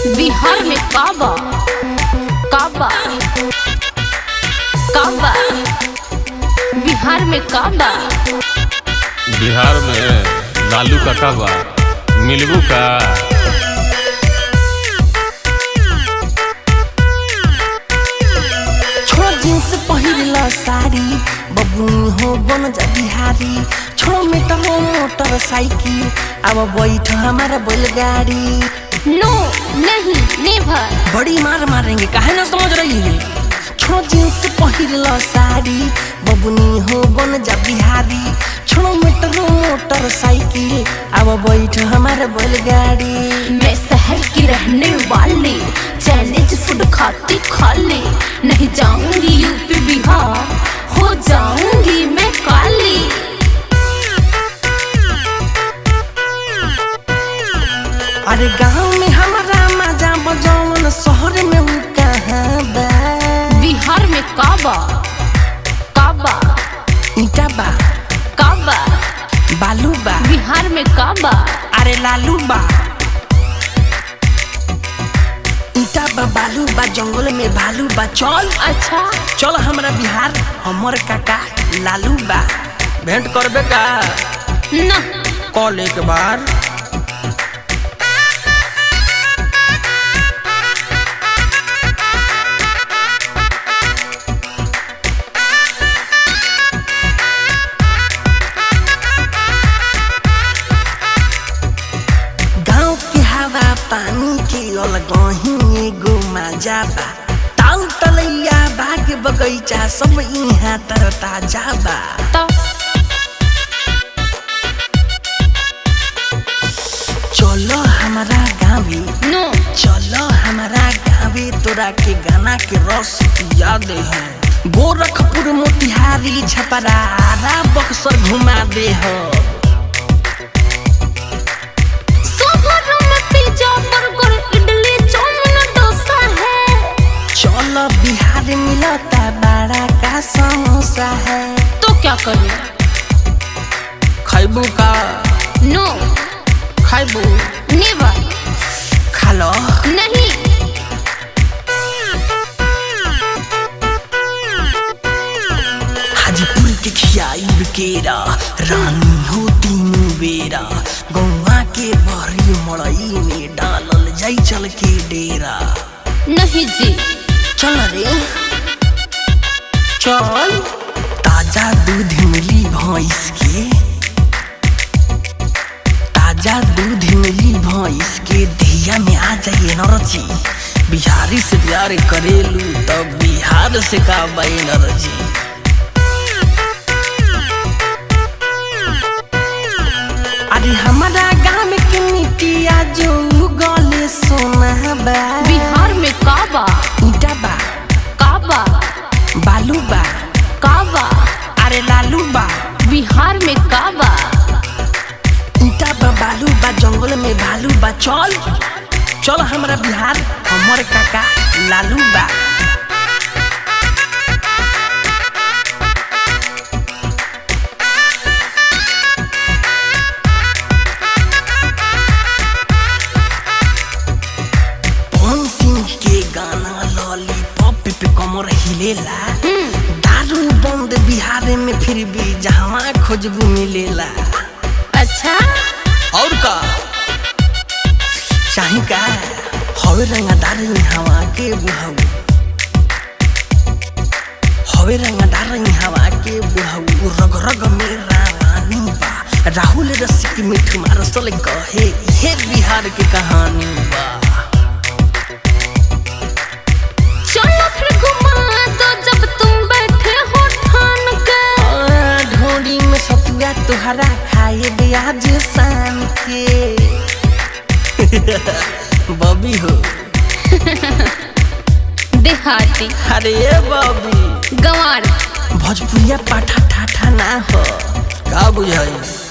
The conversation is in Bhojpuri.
बिहार में काबा काबा काबा बिहार में काबा बिहार में लालू का काबा मिलबू का छोड़ जींस पहिरला साड़ी बबुनी हो बन जा बिहारी छोड़ मीटर हो मोटरसाइकिल अब बैठ हमारा बैलगाड़ी। नो नहीं नेवर। बड़ी मार मारेंगे काहे ना समझ रही है। छोड़ जींस पहिरला साड़ी बबुनी हो बन जा बिहारी छोड़ मीटर हो मोटरसाइकिल अब बैठ हमारा बैलगाड़ी। मैं शहर की रहने वाली चाइनीज फूड खाती खाली नहीं जाऊंगी यूपी बिहार हो जाऊंगी मैं काली। अरे गाँव में हमारा मजा बजावन शहर में वो कहाँ बा। बिहार में काबा काबा ईटा बा काबा बालू बा बिहार में काबा। अरे लालू बा ईटा बा बालू बा जंगल में भालू बा। चल अच्छा चल हमारा बिहार हमर काका लालू बा भेंट करबे का ना कॉल एक बार। पानी के अलगही एगो मजा बा ताल तलैया बाग बगैचा सब यहाँ तर ताजा बा। चलो हमारा गाँवे नो चलो हमारा गाँवे तोरा के गाना के रस याद है। गोरखपुर मोतिहारी छपरा आरा बक्सर घुमा दे हो। चलो बिहार मिलता बड़ा का समोसा है। तो क्या करूं? खैबू का नो खैबू नेवर। खा लो नहीं हाजीपुर के खियाई केरा रानी हो तीनों बेरा गौवा के बहरी मड़ई में डालल जाई चल के डेरा। नहीं जी चल रे चल ताजा दूध मिली भैंस के ताजा दूध मिली भैंस के धिया में आ जाइए नरची बिहारी से प्यार करेलू तब बिहार से का बाई नरची। अरे हमारा गाँव के मिट्टिया जो गले सोना बा। बिहार में काबा ईटा बा काबा बालू बा काबा। अरे लालू बा बिहार में काबा ईटा बा बालू बा जंगल में भालू बा। चल चल हमारा बिहार हमर काका लालू बा। के गाना लॉलीपॉप पे कमर हिलेला दारू बंद बिहार में फिर भी जहाँ खोजबू मिलेला। अच्छा और का चाही का हवे रंगदार हवा के बुहाऊ हवे रंगदार हवा के बुहाऊ रग रग में रानी बा। राहुल रसिक मिठ मारसल कहे ये बिहार के कहानी बा। चलो फिर घुमा दो जब तुम बैठे हो ठान के। ढोड़ी में सतुआ तुहरा खाए ब्याज शान के बबी हो देहाती अरे बबी गंवार भोजपुरिया पाठा ठाठा ना हो का बुझाई।